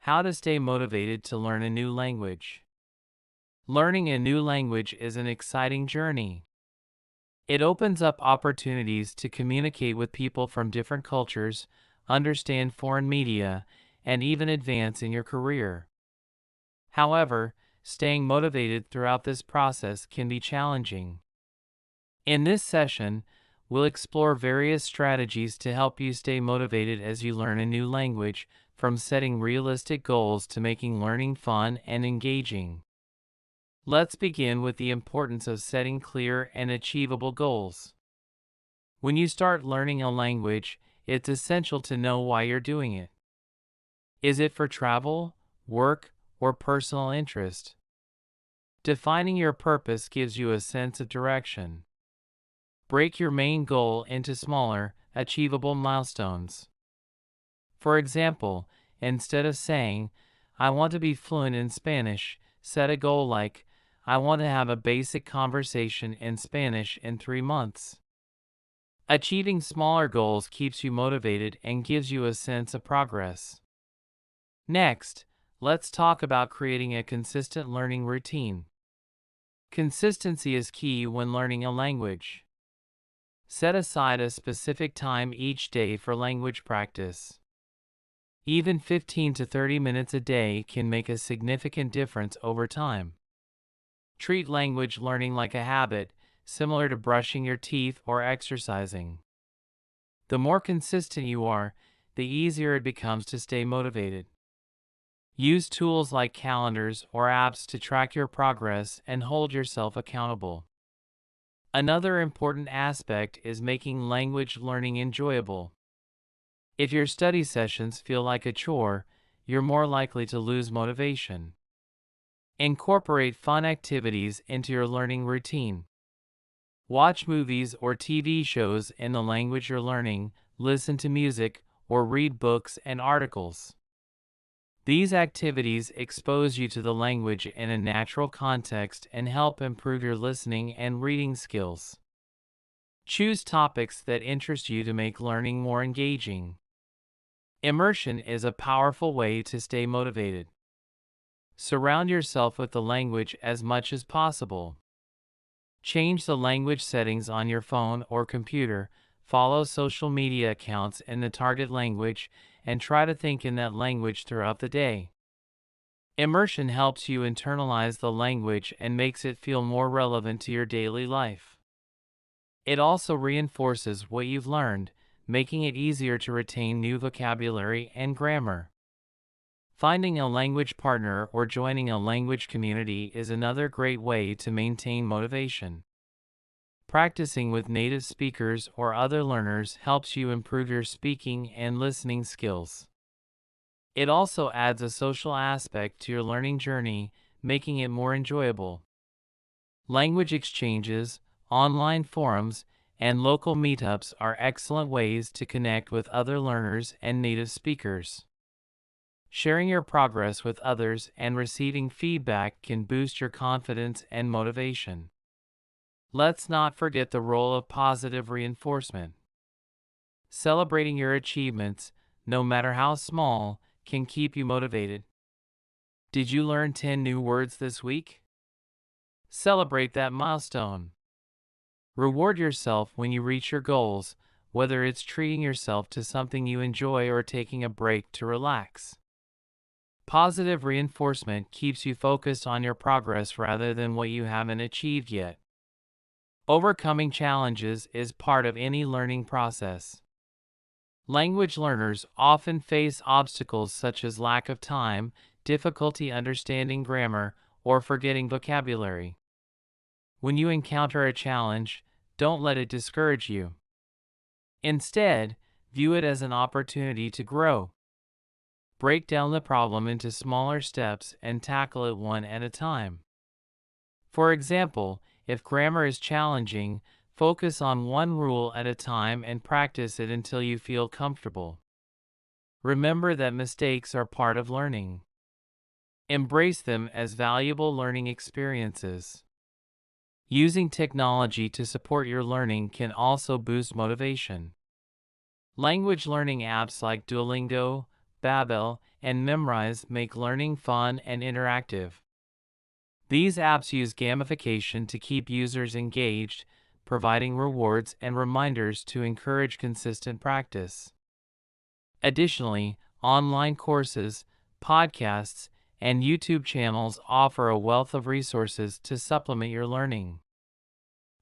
How to stay motivated to learn a new language. Learning a new language is an exciting journey. It opens up opportunities to communicate with people from different cultures, understand foreign media, and even advance in your career. However, staying motivated throughout this process can be challenging. In this session, we'll explore various strategies to help you stay motivated as you learn a new language, from setting realistic goals to making learning fun and engaging. Let's begin with the importance of setting clear and achievable goals. When you start learning a language, it's essential to know why you're doing it. Is it for travel, work, or personal interest? Defining your purpose gives you a sense of direction. Break your main goal into smaller, achievable milestones. For example, instead of saying, "I want to be fluent in Spanish," set a goal like, "I want to have a basic conversation in Spanish in 3 months." Achieving smaller goals keeps you motivated and gives you a sense of progress. Next, let's talk about creating a consistent learning routine. Consistency is key when learning a language. Set aside a specific time each day for language practice. Even 15 to 30 minutes a day can make a significant difference over time. Treat language learning like a habit, similar to brushing your teeth or exercising. The more consistent you are, the easier it becomes to stay motivated. Use tools like calendars or apps to track your progress and hold yourself accountable. Another important aspect is making language learning enjoyable. If your study sessions feel like a chore, you're more likely to lose motivation. Incorporate fun activities into your learning routine. Watch movies or TV shows in the language you're learning, listen to music, or read books and articles. These activities expose you to the language in a natural context and help improve your listening and reading skills. Choose topics that interest you to make learning more engaging. Immersion is a powerful way to stay motivated. Surround yourself with the language as much as possible. Change the language settings on your phone or computer, follow social media accounts in the target language, and try to think in that language throughout the day. Immersion helps you internalize the language and makes it feel more relevant to your daily life. It also reinforces what you've learned, making it easier to retain new vocabulary and grammar. Finding a language partner or joining a language community is another great way to maintain motivation. Practicing with native speakers or other learners helps you improve your speaking and listening skills. It also adds a social aspect to your learning journey, making it more enjoyable. Language exchanges, online forums, and local meetups are excellent ways to connect with other learners and native speakers. Sharing your progress with others and receiving feedback can boost your confidence and motivation. Let's not forget the role of positive reinforcement. Celebrating your achievements, no matter how small, can keep you motivated. Did you learn 10 new words this week? Celebrate that milestone. Reward yourself when you reach your goals, whether it's treating yourself to something you enjoy or taking a break to relax. Positive reinforcement keeps you focused on your progress rather than what you haven't achieved yet. Overcoming challenges is part of any learning process. Language learners often face obstacles such as lack of time, difficulty understanding grammar, or forgetting vocabulary. When you encounter a challenge, don't let it discourage you. Instead, view it as an opportunity to grow. Break down the problem into smaller steps and tackle it one at a time. For example, if grammar is challenging, focus on one rule at a time and practice it until you feel comfortable. Remember that mistakes are part of learning. Embrace them as valuable learning experiences. Using technology to support your learning can also boost motivation. Language learning apps like Duolingo, Babbel, and Memrise make learning fun and interactive. These apps use gamification to keep users engaged, providing rewards and reminders to encourage consistent practice. Additionally, online courses, podcasts, and YouTube channels offer a wealth of resources to supplement your learning.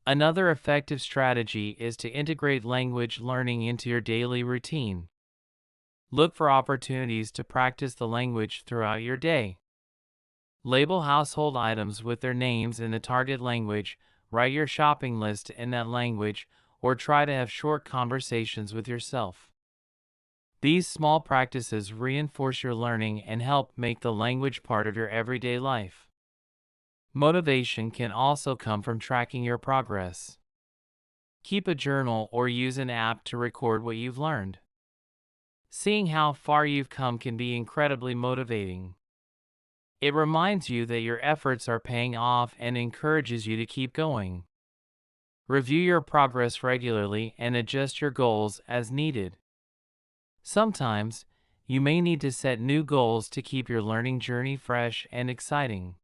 Another effective strategy is to integrate language learning into your daily routine. Look for opportunities to practice the language throughout your day. Label household items with their names in the target language, write your shopping list in that language, or try to have short conversations with yourself. These small practices reinforce your learning and help make the language part of your everyday life. Motivation can also come from tracking your progress. Keep a journal or use an app to record what you've learned. Seeing how far you've come can be incredibly motivating. It reminds you that your efforts are paying off and encourages you to keep going. Review your progress regularly and adjust your goals as needed. Sometimes, you may need to set new goals to keep your learning journey fresh and exciting.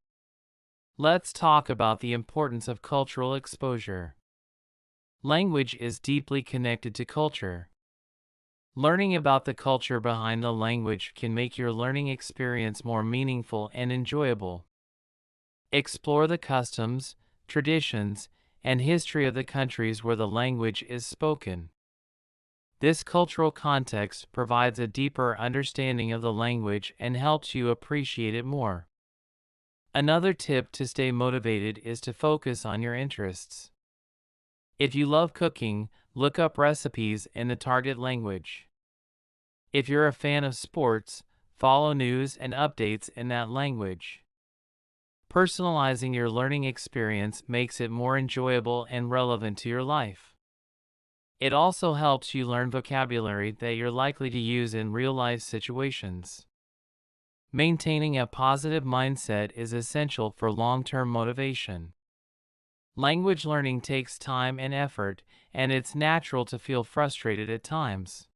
Let's talk about the importance of cultural exposure. Language is deeply connected to culture. Learning about the culture behind the language can make your learning experience more meaningful and enjoyable. Explore the customs, traditions, and history of the countries where the language is spoken. This cultural context provides a deeper understanding of the language and helps you appreciate it more. Another tip to stay motivated is to focus on your interests. If you love cooking, look up recipes in the target language. If you're a fan of sports, follow news and updates in that language. Personalizing your learning experience makes it more enjoyable and relevant to your life. It also helps you learn vocabulary that you're likely to use in real-life situations. Maintaining a positive mindset is essential for long-term motivation. Language learning takes time and effort, and it's natural to feel frustrated at times.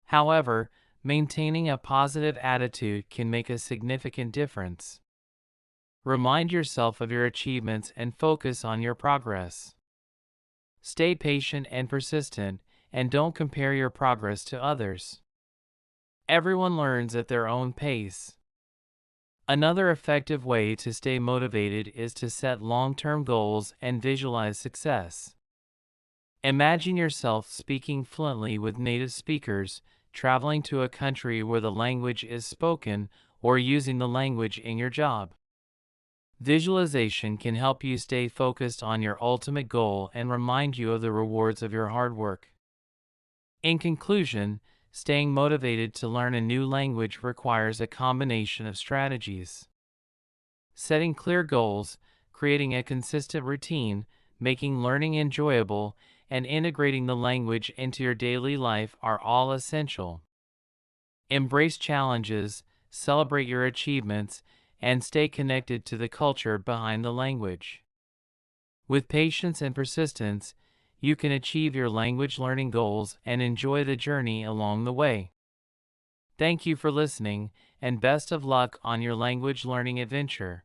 However, maintaining a positive attitude can make a significant difference. Remind yourself of your achievements and focus on your progress. Stay patient and persistent, and don't compare your progress to others. Everyone learns at their own pace. Another effective way to stay motivated is to set long-term goals and visualize success. Imagine yourself speaking fluently with native speakers, traveling to a country where the language is spoken, or using the language in your job. Visualization can help you stay focused on your ultimate goal and remind you of the rewards of your hard work. In conclusion, staying motivated to learn a new language requires a combination of strategies. Setting clear goals, creating a consistent routine, making learning enjoyable, and integrating the language into your daily life are all essential. Embrace challenges, celebrate your achievements, and stay connected to the culture behind the language. With patience and persistence, you can achieve your language learning goals and enjoy the journey along the way. Thank you for listening, and best of luck on your language learning adventure.